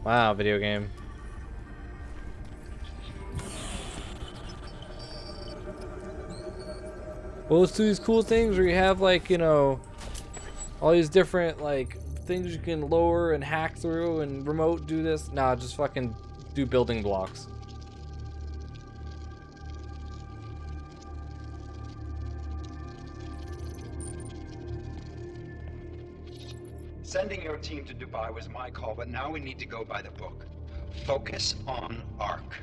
Wow, video game. Well, let's do these cool things where you have like, you know, all these different like things you can lower and hack through and remote do this. Nah, just fucking do building blocks. Sending your team to Dubai was my call, but now we need to go by the book. Focus on Ark.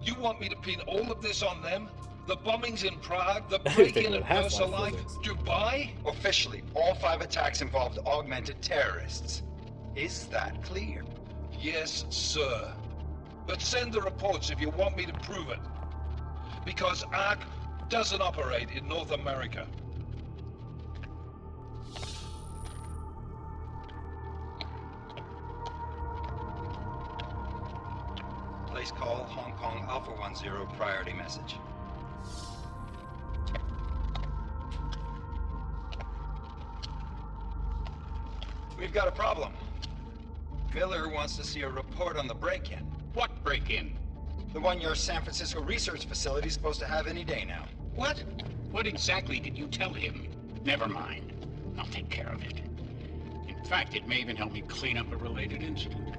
You want me to pin all of this on them? The bombings in Prague, the break-in at Versailles, Dubai? Officially, all 5 attacks involved augmented terrorists. Is that clear? Yes, sir. But send the reports if you want me to prove it. Because Ark doesn't operate in North America. Place call Hong Kong Alpha 10 priority message. We've got a problem. Miller wants to see a report on the break-in. What break-in? The one your San Francisco research facility is supposed to have any day now. What? What exactly did you tell him? Never mind. I'll take care of it. In fact, it may even help me clean up a related incident.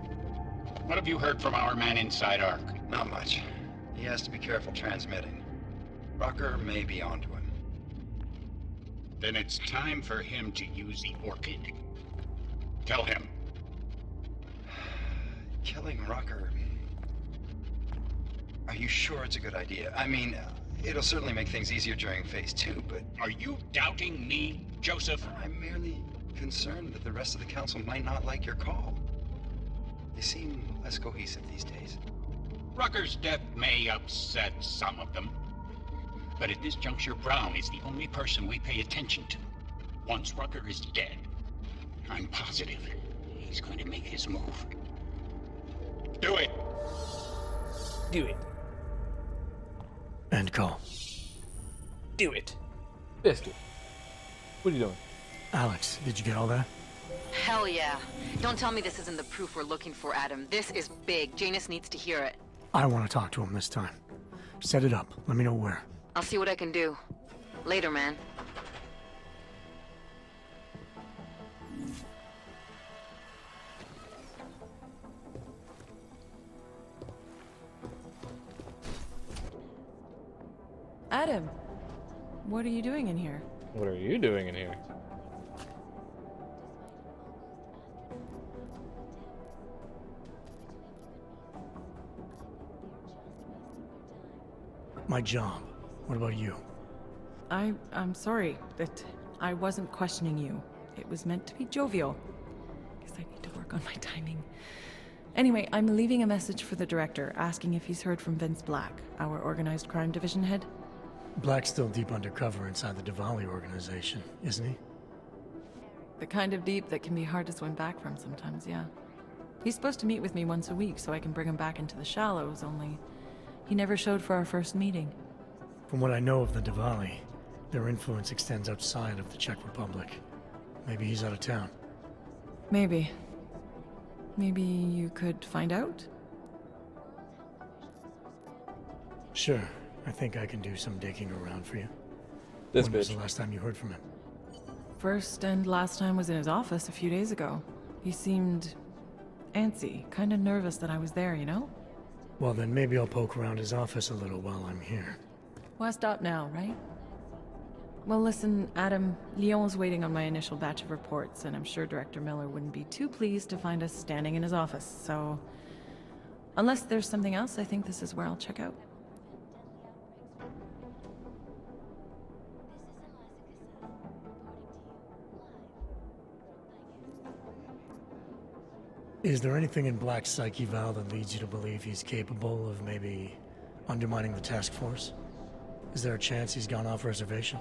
What have you heard from our man inside Ark? Not much. He has to be careful transmitting. Rucker may be onto him. Then it's time for him to use the Orchid. Tell him. Killing Rucker. Are you sure it's a good idea? I mean, it'll certainly make things easier during Phase 2, but... Are you doubting me, Joseph? I'm merely concerned that the rest of the council might not like your call. They seem less cohesive these days. Rucker's death may upset some of them. But at this juncture, Brown is the only person we pay attention to. Once Rucker is dead, I'm positive he's going to make his move. Do it! Do it. End call. Do it. Biscuit. What are you doing? Alex, did you get all that? Hell yeah. Don't tell me this isn't the proof we're looking for, Adam. This is big. Janus needs to hear it. I want to talk to him this time. Set it up. Let me know where. I'll see what I can do. Later, man. Adam, what are you doing in here? What are you doing in here? My job. What about you? I'm sorry that I wasn't questioning you. It was meant to be jovial. Guess I need to work on my timing. Anyway, I'm leaving a message for the director, asking if he's heard from Vince Black, our organized crime division head. Black's still deep undercover inside the Diwali organization, isn't he? The kind of deep that can be hard to swim back from sometimes, yeah. He's supposed to meet with me once a week so I can bring him back into the shallows, only he never showed for our first meeting. From what I know of the Diwali, their influence extends outside of the Czech Republic. Maybe he's out of town. Maybe. Maybe you could find out? Sure. I think I can do some digging around for you. This When was bitch. the last time you heard from him? First and last time was in his office a few days ago. He seemed antsy, kind of nervous that I was there, you know? Well, then maybe I'll poke around his office a little while I'm here. Why stop now, right? Well, listen, Adam, Lyon's waiting on my initial batch of reports, and I'm sure Director Miller wouldn't be too pleased to find us standing in his office, so... Unless there's something else, I think this is where I'll check out. Is there anything in Black's psyche, Val, that leads you to believe he's capable of maybe undermining the task force? Is there a chance he's gone off reservation?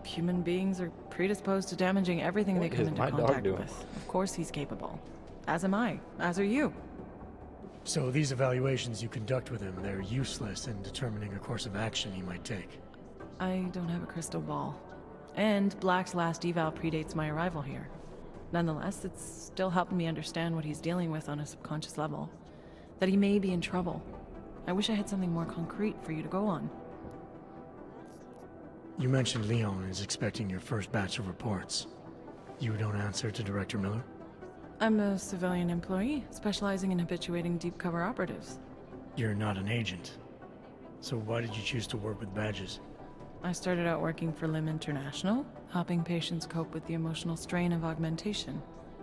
Human beings are predisposed to damaging everything they What come is into my dog contact doing? with. Of course he's capable. As am I. As are you. So these evaluations you conduct with him, they're useless in determining a course of action he might take. I don't have a crystal ball. And Black's last eval predates my arrival here. Nonetheless, it's still helping me understand what he's dealing with on a subconscious level. That he may be in trouble. I wish I had something more concrete for you to go on. You mentioned Leon is expecting your first batch of reports. You don't answer to Director Miller? I'm a civilian employee, specializing in habituating deep cover operatives. You're not an agent. So why did you choose to work with badges? I started out working for LIM International, helping patients cope with the emotional strain of augmentation.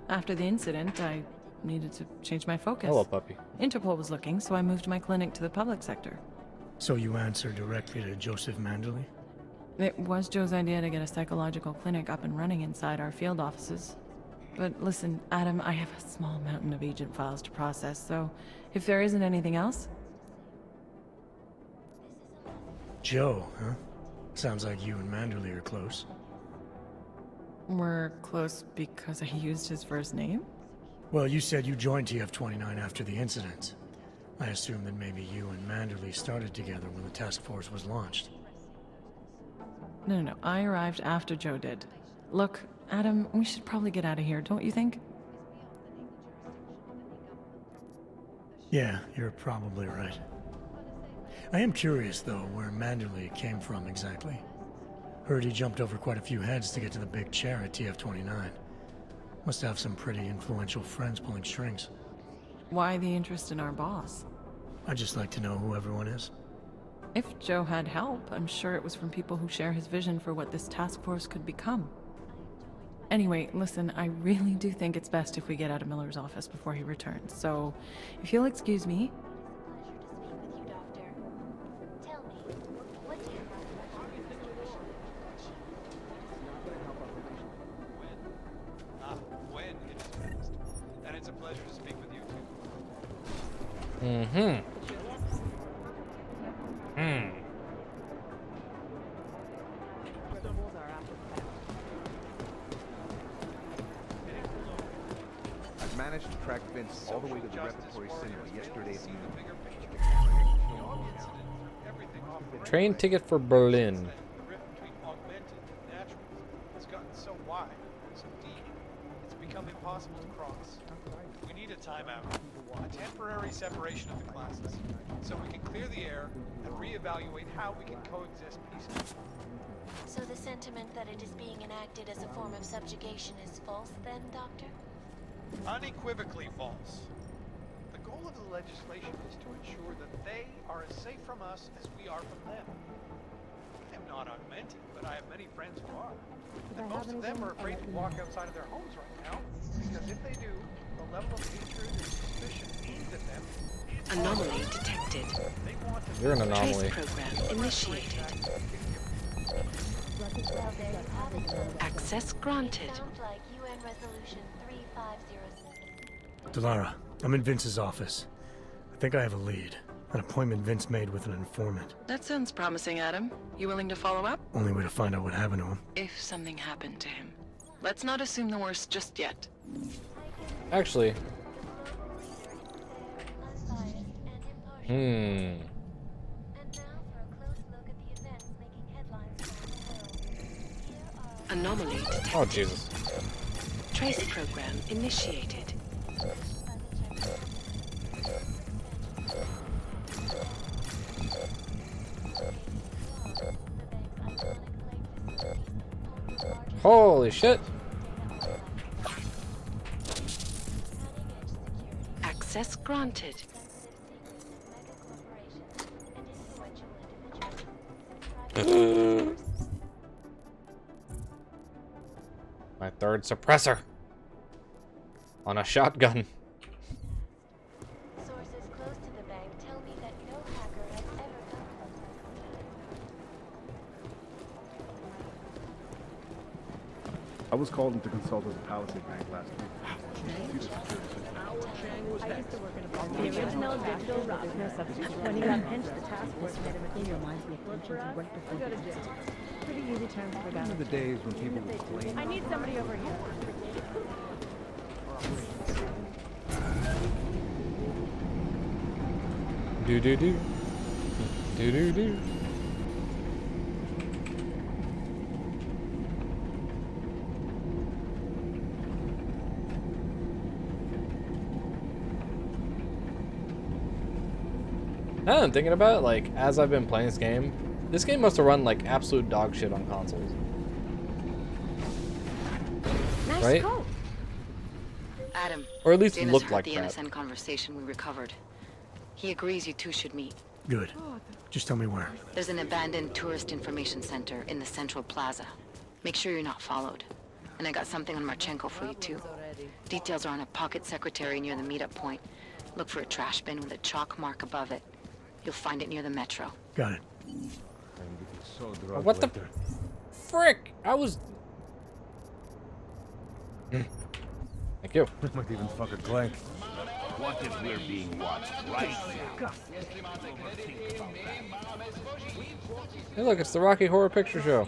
After the incident, I needed to change my focus. Hello, puppy. Interpol was looking, so I moved my clinic to the public sector. So you answer directly to Joseph Manderley? It was Joe's idea to get a psychological clinic up and running inside our field offices. But listen, Adam, I have a small mountain of agent files to process, so if there isn't anything else... Joe, huh? Sounds like you and Manderley are close. We're close because I used his first name? Well, you said you joined TF-29 after the incident. I assume that maybe you and Manderley started together when the task force was launched. No. I arrived after Joe did. Look, Adam, we should probably get out of here, don't you think? Yeah, you're probably right. I am curious, though, where Manderley came from exactly. Heard he jumped over quite a few heads to get to the big chair at TF-29. Must have some pretty influential friends pulling strings. Why the interest in our boss? I'd just like to know who everyone is. If Joe had help, I'm sure it was from people who share his vision for what this task force could become. Anyway, listen, I really do think it's best if we get out of Miller's office before he returns, so if you'll excuse me... I've managed to track Vince all the way to the repertory cinema yesterday at noon. Train ticket for Berlin. The rift between augmented and natural has gotten so wide, so deep, it's become impossible to cross. We need a timeout, a temporary separation of the classes, so we can clear the air and reevaluate how we can coexist peacefully. So the sentiment that it is being enacted as a form of subjugation is false then, Doctor? Unequivocally false. The goal of the legislation is to ensure that they are as safe from us as we are from them. I am not augmented, but I have many friends who are. And most of them are afraid to walk outside of their homes right now, because if they do, the level of hatred and suspicion aimed at them is Anomaly detected. They want to You're an anomaly. Trace program initiated. Access granted. Sounds like UN Resolution 3507. Delara, I'm in Vince's office. I think I have a lead. An appointment Vince made with an informant. That sounds promising, Adam. You willing to follow up? Only way to find out what happened to him. If something happened to him. Let's not assume the worst just yet. Actually, Unbiased and impartial. hmm. And now for a close look at the events making headlines around the world. Here are Anomaly detected. Oh, Jesus. Trace program initiated. Holy shit. Access granted. My third suppressor. On a shotgun. Sources close to the bank tell me that no hacker has ever done I was called in to consult with the Palisade Bank last week. The original digital rock. There's no substitute. When he got pinched, the task force made him a reminds me of pensions right before the incident. Pretty easy terms for guys. These are the days when people would claim. I need somebody over here. Do do do. Do do do. I'm thinking about it, like, as I've been playing this game must have run like absolute dog shit on consoles. Nice right? coat. Adam. Or at least Dennis looked heard like the that. NSN conversation we recovered. He agrees you two should meet. Good. Just tell me where. There's an abandoned tourist information center in the central plaza. Make sure you're not followed. And I got something on Marchenko for you too. Details are on a pocket secretary near the meetup point. Look for a trash bin with a chalk mark above it. You'll find it near the metro. Got it. What the frick? I was. Thank you. Might even fuck a clank. What if we're being watched right now? Hey, look, it's the Rocky Horror Picture Show.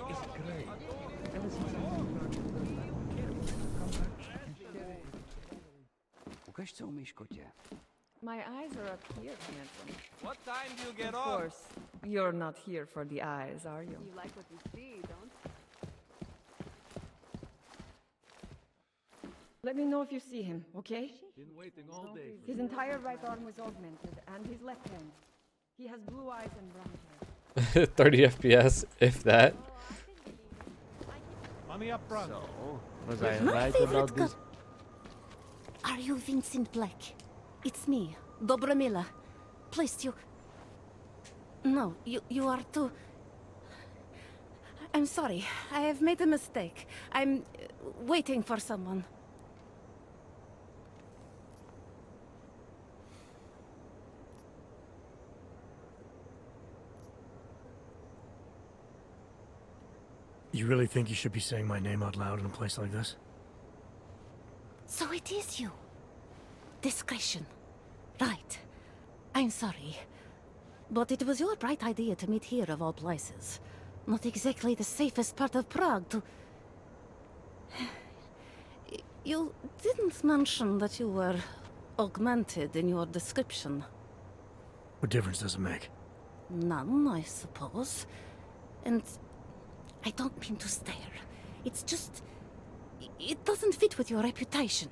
My eyes are up here, handsome. What time do you get Of off? course. You're not here for the eyes, are you? You like what you see, don't you? Let me know if you see him, okay? Been waiting all day. His entire right arm was augmented, and his left hand. He has blue eyes and brown hair. 30 FPS, if that. Money up front. So, was I My right favorite about this? Are you Vincent Black? It's me, Dobromila. Please, you... No, you are too... I'm sorry. I have made a mistake. I'm waiting for someone. You really think you should be saying my name out loud in a place like this? So it is you. Discretion. Right. I'm sorry. But it was your bright idea to meet here of all places. Not exactly the safest part of Prague to... You didn't mention that you were augmented in your description. What difference does it make? None, I suppose. And I don't mean to stare. It's just... It doesn't fit with your reputation.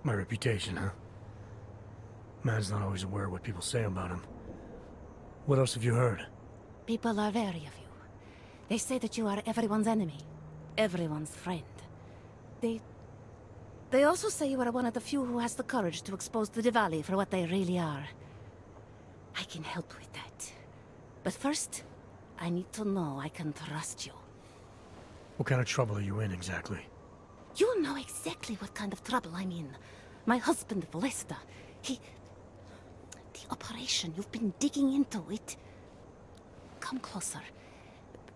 My reputation, huh? Man's not always aware of what people say about him. What else have you heard? People are wary of you. They say that you are everyone's enemy. Everyone's friend. They also say you are one of the few who has the courage to expose the Diwali for what they really are. I can help with that. But first, I need to know I can trust you. What kind of trouble are you in, exactly? You know exactly what kind of trouble I'm in. My husband, Vlesta, he... The operation, you've been digging into it. Come closer.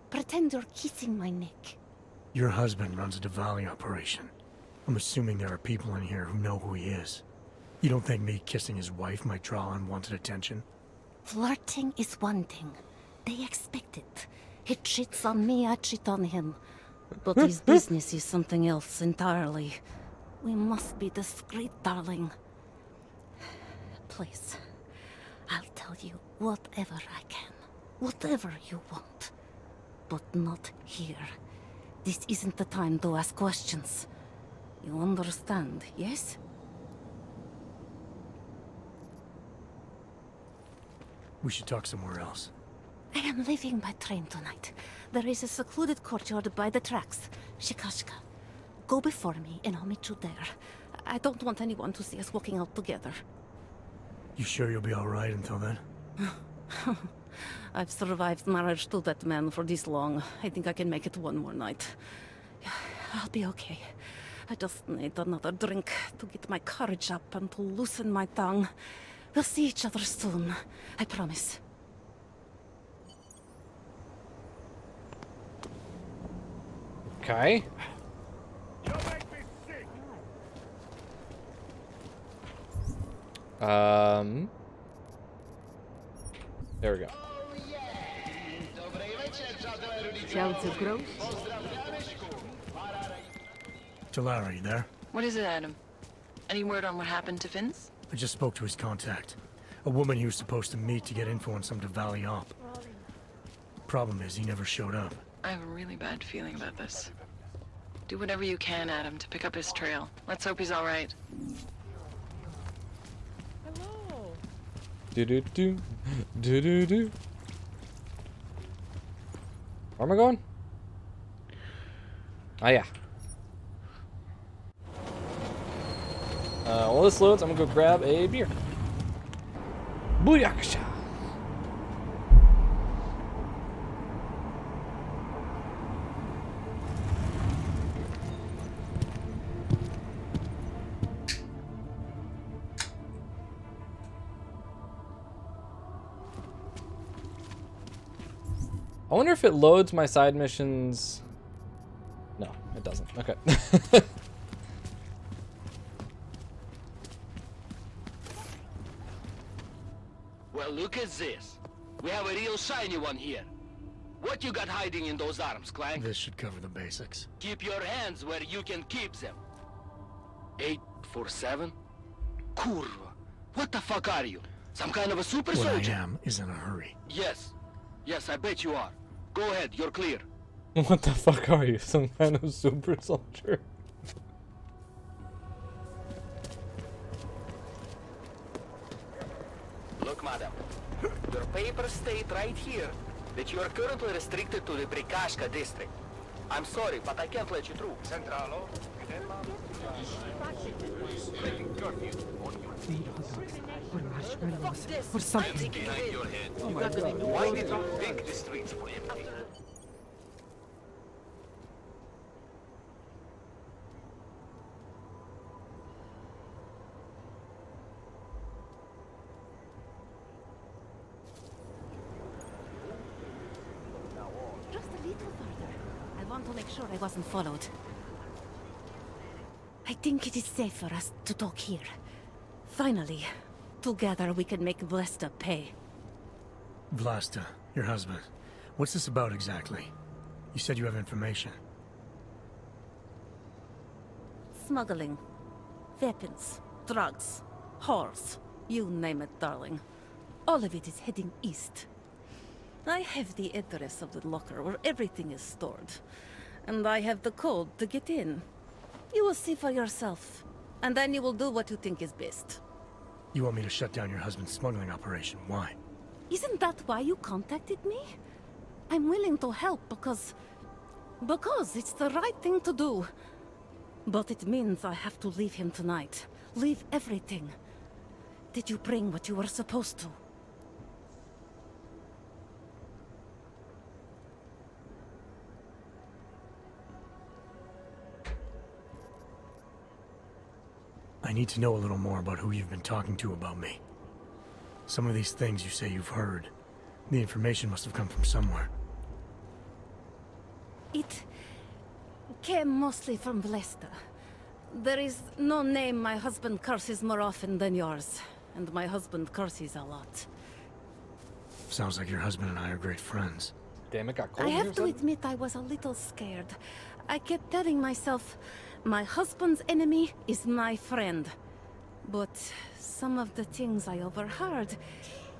Pretend you're kissing my neck. Your husband runs a Diwali operation. I'm assuming there are people in here who know who he is. You don't think me kissing his wife might draw unwanted attention? Flirting is one thing. They expect it. He cheats on me, I cheat on him. But his business is something else entirely. We must be discreet, darling. Please, I'll tell you whatever I can. Whatever you want. But not here. This isn't the time to ask questions. You understand, yes? We should talk somewhere else. I am leaving by train tonight. There is a secluded courtyard by the tracks. Shikashka. Go before me and I'll meet you there. I don't want anyone to see us walking out together. You sure you'll be alright until then? I've survived marriage to that man for this long. I think I can make it one more night. I'll be okay. I just need another drink to get my courage up and to loosen my tongue. We'll see each other soon. I promise. Okay. There we go. Talara, you there? What is it, Adam? Any word on what happened to Vince? I just spoke to his contact. A woman he was supposed to meet to get info on some Diwali op. Problem is, he never showed up. I have a really bad feeling about this. Do whatever you can, Adam, to pick up his trail. Let's hope he's all right. Hello. Do do do. Do do do. Where am I going? Oh yeah. While this loads, I'm gonna go grab a beer. Booyakasha! I wonder if it loads my side missions. No, it doesn't. Okay. Well, look at this. We have a real shiny one here. What you got hiding in those arms, Clank? This should cover the basics. Keep your hands where you can keep them. 847? Kurva. What the fuck are you? Some kind of a super What soldier? I am is in a hurry. Yes. Yes, I bet you are. Go ahead, you're clear. What the fuck are you? Some kind of super soldier? Look, madam. Your papers state right here that you are currently restricted to the Brikashka district. I'm sorry, but I can't let you through. Centralo. Or something. Behind your head. Oh my God. Why did you think the streets were empty? Just a little further. I want to make sure I wasn't followed. I think it is safe for us to talk here. Finally, together we can make Vlasta pay. Vlasta, your husband. What's this about exactly? You said you have information. Smuggling. Weapons. Drugs. Whores. You name it, darling. All of it is heading east. I have the address of the locker where everything is stored. And I have the code to get in. You will see for yourself. And then you will do what you think is best. You want me to shut down your husband's smuggling operation. Why? Isn't that why you contacted me? I'm willing to help because it's the right thing to do. But it means I have to leave him tonight. Leave everything. Did you bring what you were supposed to? I need to know a little more about who you've been talking to about me. Some of these things you say you've heard. The information must have come from somewhere. It came mostly from Vlasta. There is no name my husband curses more often than yours. And my husband curses a lot. Sounds like your husband and I are great friends. Damn, it got cold I in have here, to son? admit I was a little scared. I kept telling myself, my husband's enemy is my friend. But some of the things I overheard,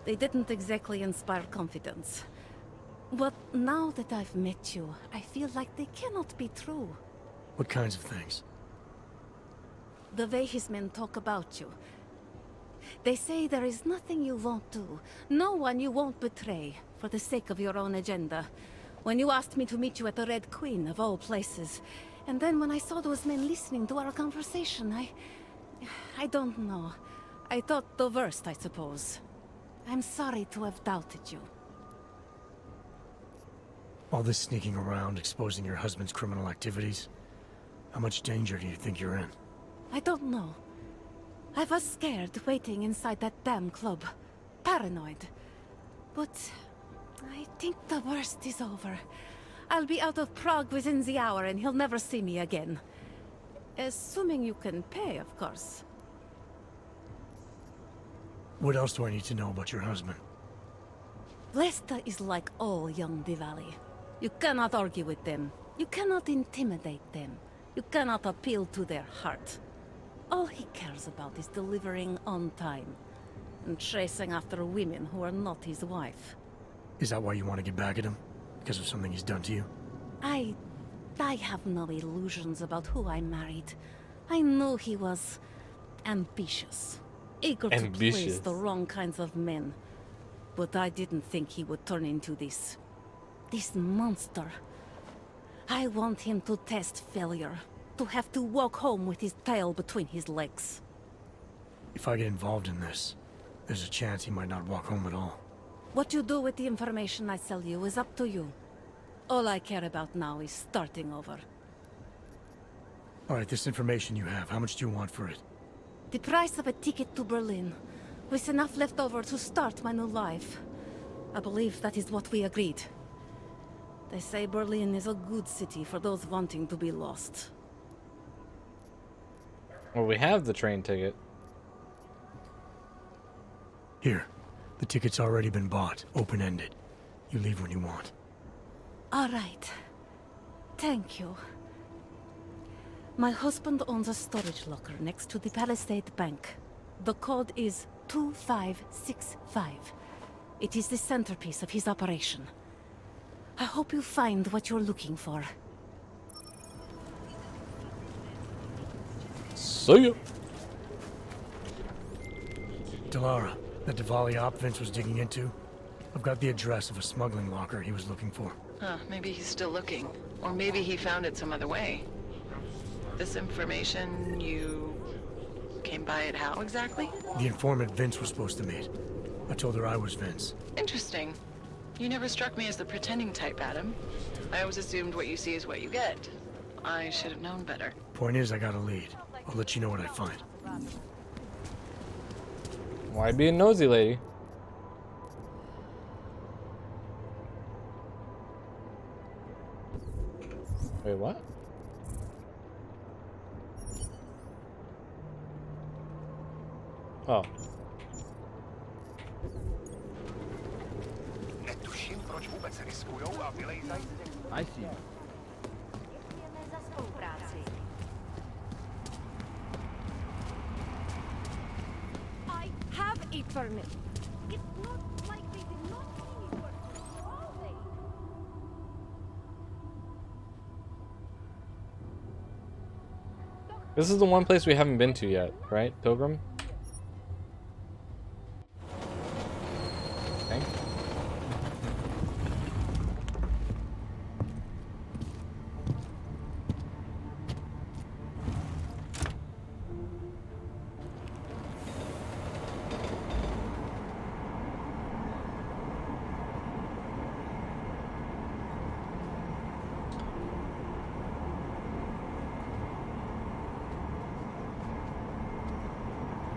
they didn't exactly inspire confidence. But now that I've met you, I feel like they cannot be true. What kinds of things? The way his men talk about you. They say there is nothing you won't do, no one you won't betray, for the sake of your own agenda. When you asked me to meet you at the Red Queen, of all places, and then when I saw those men listening to our conversation, I don't know. I thought the worst, I suppose. I'm sorry to have doubted you. All this sneaking around, exposing your husband's criminal activities. How much danger do you think you're in? I don't know. I was scared waiting inside that damn club. Paranoid. But I think the worst is over. I'll be out of Prague within the hour and he'll never see me again. Assuming you can pay, of course. What else do I need to know about your husband? Vlasta is like all young Diwali. You cannot argue with them. You cannot intimidate them. You cannot appeal to their heart. All he cares about is delivering on time. And chasing after women who are not his wife. Is that why you want to get back at him? Because of something he's done to you? I have no illusions about who I married. I knew he was ambitious. eager to please Ambitious. the wrong kinds of men. But I didn't think he would turn into this monster. I want him to test failure, to have to walk home with his tail between his legs. If I get involved in this, there's a chance he might not walk home at all. What you do with the information I sell you is up to you. All I care about now is starting over. All right, this information you have, how much do you want for it? The price of a ticket to Berlin, with enough left over to start my new life. I believe that is what we agreed. They say Berlin is a good city for those wanting to be lost. Well, we have the train ticket. Here, the ticket's already been bought, open-ended. You leave when you want. All right. Thank you. My husband owns a storage locker next to the Palisade Bank. The code is 2565. It is the centerpiece of his operation. I hope you find what you're looking for. See ya. Delara, that Diwali op Vince was digging into? I've got the address of a smuggling locker he was looking for. Huh, maybe he's still looking. Or maybe he found it some other way. This information, you came by it how exactly? The informant Vince was supposed to meet. I told her I was Vince. Interesting. You never struck me as the pretending type, Adam. I always assumed what you see is what you get. I should have known better. Point is, I got a lead. I'll let you know what I find. Why be a nosy lady? Wait, what? Oh. I see. I have a permit. It's not like they did not see me working, are they? This is the one place we haven't been to yet, right, Pilgrim? Okay.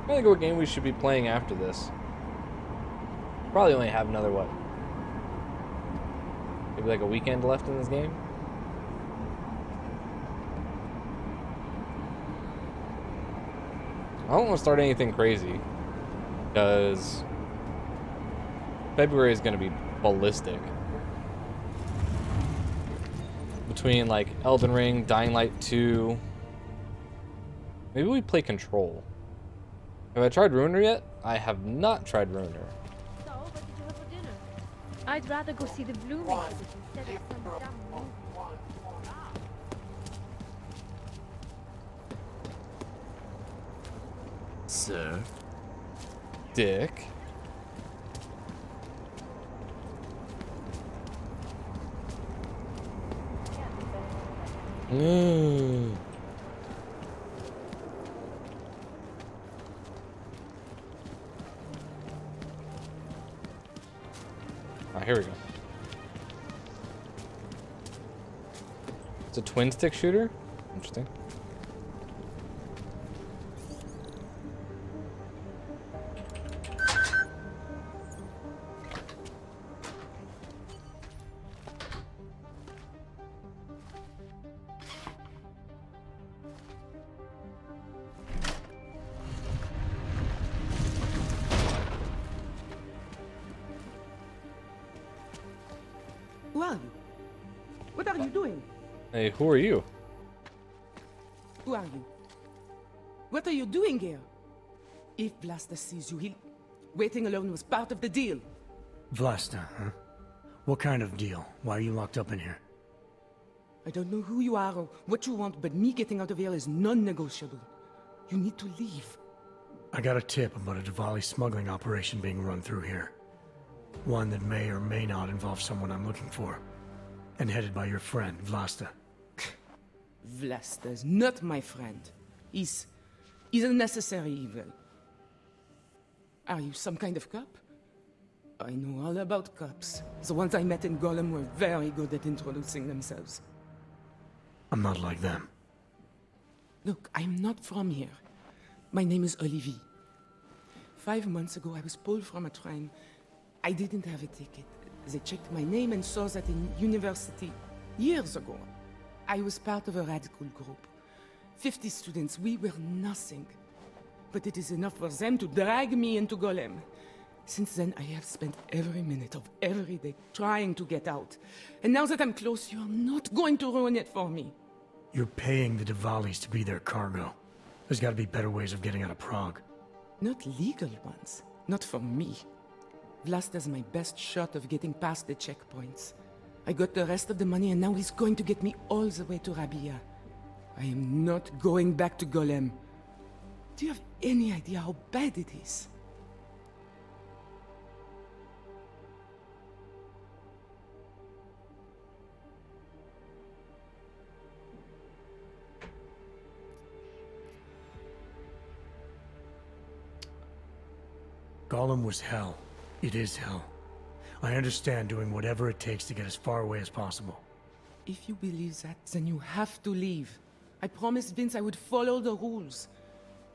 I think what game we should be playing after this. Probably only have another, what? Maybe like a weekend left in this game? I don't want to start anything crazy, because February is going to be ballistic. Between like Elden Ring, Dying Light 2. Maybe we play Control. Have I tried Ruiner yet? I have not tried Ruiner. So, what did you have for dinner? I'd rather go see the Blooming instead of some dumb movie. Sir? Dick? Here we go. It's a twin stick shooter? Interesting. Well, what are you doing? Hey, who are you? Who are you? What are you doing here? If Vlasta sees you, he'll... Waiting alone was part of the deal. Vlasta, huh? What kind of deal? Why are you locked up in here? I don't know who you are or what you want, but me getting out of here is non-negotiable. You need to leave. I got a tip about a Diwali smuggling operation being run through here. One that may or may not involve someone I'm looking for. And headed by your friend, Vlasta. Vlasta's not my friend. He's a necessary evil. Are you some kind of cop? I know all about cops. The ones I met in Golem were very good at introducing themselves. I'm not like them. Look, I'm not from here. My name is Olivier. 5 months ago, I was pulled from a train. I didn't have a ticket. They checked my name and saw that in university years ago. I was part of a radical group. 50 students, we were nothing. But it is enough for them to drag me into Golem. Since then, I have spent every minute of every day trying to get out. And now that I'm close, you're not going to ruin it for me. You're paying the Diwalis to be their cargo. There's gotta be better ways of getting out of Prague. Not legal ones. Not for me. Vlasta's my best shot of getting past the checkpoints. I got the rest of the money and now he's going to get me all the way to Rabia. I am not going back to Golem. Do you have any idea how bad it is? Golem was hell. It is hell. I understand doing whatever it takes to get as far away as possible. If you believe that, then you have to leave. I promised Vince I would follow the rules.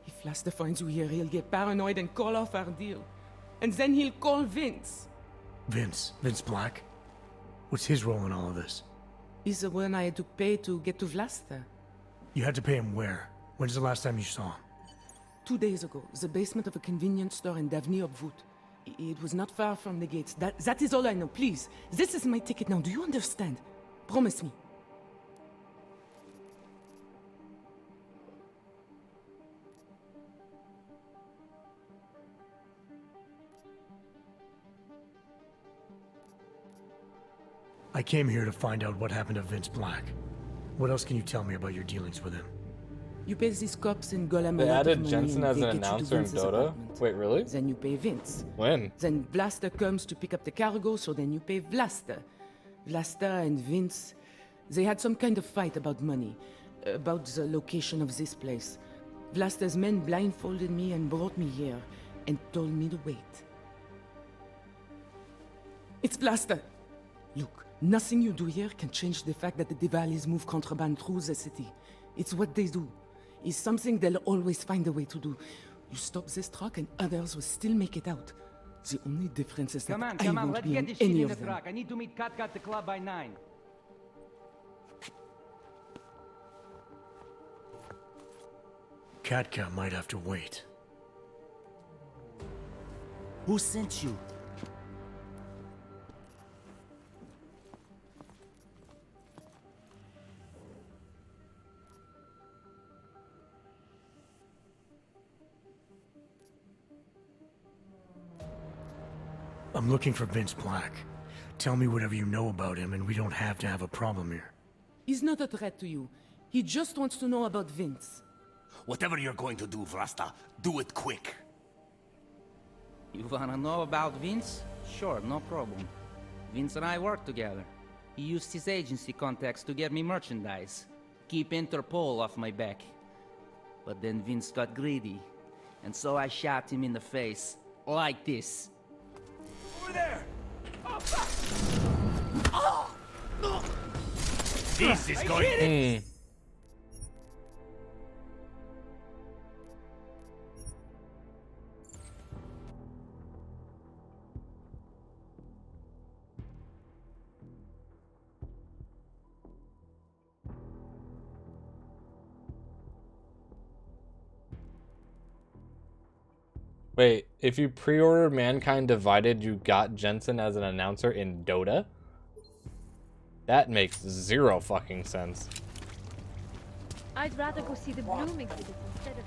If Vlasta finds you here, he'll get paranoid and call off our deal. And then he'll call Vince. Vince Black? What's his role in all of this? He's the one I had to pay to get to Vlasta. You had to pay him where? When's the last time you saw him? 2 days ago, the basement of a convenience store in Davni Obvut. It was not far from the gates. That is all I know. Please, this is my ticket now. Do you understand? Promise me. I came here to find out what happened to Vince Black. What else can you tell me about your dealings with him? You pay these cops in Golem. They added Jensen as an announcer in Dota? Wait, really? Then you pay Vince. When? Then Vlasta comes to pick up the cargo, so then you pay Vlasta. Vlasta and Vince, they had some kind of fight about money, about the location of this place. Vlasta's men blindfolded me and brought me here, and told me to wait. It's Vlasta! Look, nothing you do here can change the fact that the Diwalis move contraband through the city. It's what they do. It's something they'll always find a way to do. You stop this truck and others will still make it out. The only difference is that I won't be on any of them. I need to meet Katka at the club by 9. Katka might have to wait. Who sent you? I'm looking for Vince Black. Tell me whatever you know about him and we don't have to have a problem here. He's not a threat to you. He just wants to know about Vince. Whatever you're going to do, Vrasta, do it quick. You wanna know about Vince? Sure, no problem. Vince and I work together. He used his agency contacts to get me merchandise. Keep Interpol off my back. But then Vince got greedy. And so I shot him in the face. Like this. Over there! This is going... Wait, if you pre-ordered Mankind Divided, you got Jensen as an announcer in Dota? That makes zero fucking sense. I'd rather go see the bloom exhibit instead.